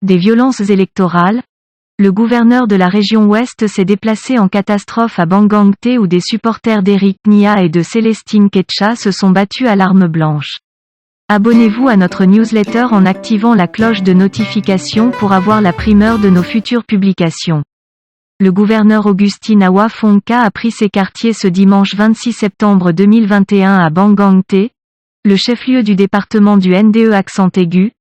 Des violences électorales. Le gouverneur de la région Ouest s'est déplacé en catastrophe à Bangangté où des supporters d'Eric Nia et de Célestine Ketcha se sont battus à l'arme blanche. Abonnez-vous à notre newsletter en activant la cloche de notification pour avoir la primeur de nos futures publications. Le gouverneur Augustin Awa Fonka a pris ses quartiers ce dimanche 26 septembre 2021 à Bangangté, le chef-lieu du département du NDE accent aigu,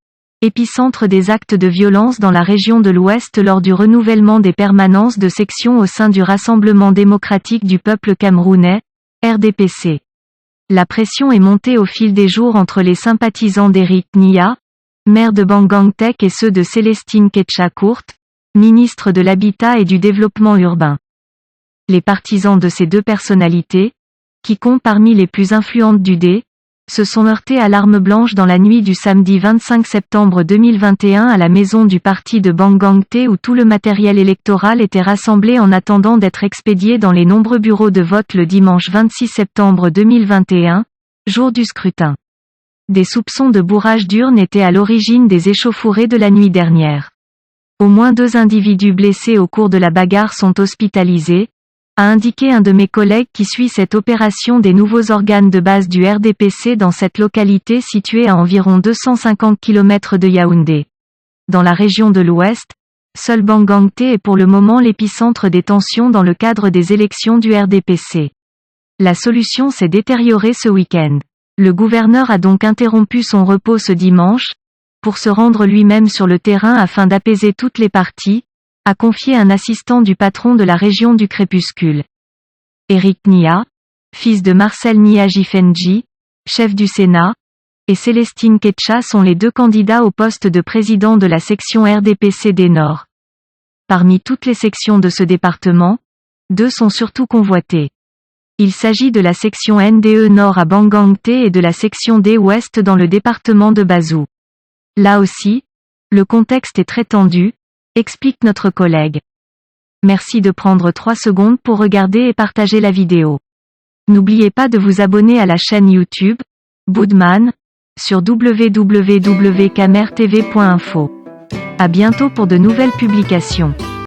épicentre des actes de violence dans la région de l'Ouest lors du renouvellement des permanences de sections au sein du Rassemblement démocratique du peuple camerounais, RDPC. La pression est montée au fil des jours entre les sympathisants d'Eric Nia, maire de Bangangté et ceux de Célestine Ketcha Courte, ministre de l'Habitat et du Développement urbain. Les partisans de ces deux personnalités, qui comptent parmi les plus influentes du D, se sont heurtés à l'arme blanche dans la nuit du samedi 25 septembre 2021 à la maison du parti de Bangangté où tout le matériel électoral était rassemblé en attendant d'être expédié dans les nombreux bureaux de vote le dimanche 26 septembre 2021, jour du scrutin. Des soupçons de bourrage d'urnes étaient à l'origine des échauffourées de la nuit dernière. Au moins 2 individus blessés au cours de la bagarre sont hospitalisés, a indiqué un de mes collègues qui suit cette opération des nouveaux organes de base du RDPC dans cette localité située à environ 250 km de Yaoundé. Dans la région de l'Ouest, seul Bangangté est pour le moment l'épicentre des tensions dans le cadre des élections du RDPC. La solution s'est détériorée ce week-end. Le gouverneur a donc interrompu son repos ce dimanche, pour se rendre lui-même sur le terrain afin d'apaiser toutes les parties, a confié un assistant du patron de la région du crépuscule. Eric Nia, fils de Marcel Nia Jifenji, chef du Sénat, et Célestine Ketcha sont les 2 candidats au poste de président de la section RDPC des Nord. Parmi toutes les sections de ce département, 2 sont surtout convoitées. Il s'agit de la section NDE Nord à Bangangté et de la section D Ouest dans le département de Bazou. Là aussi, le contexte est très tendu, explique notre collègue. Merci de prendre 3 secondes pour regarder et partager la vidéo. N'oubliez pas de vous abonner à la chaîne YouTube, Boudman, sur www.camertv.info. À bientôt pour de nouvelles publications.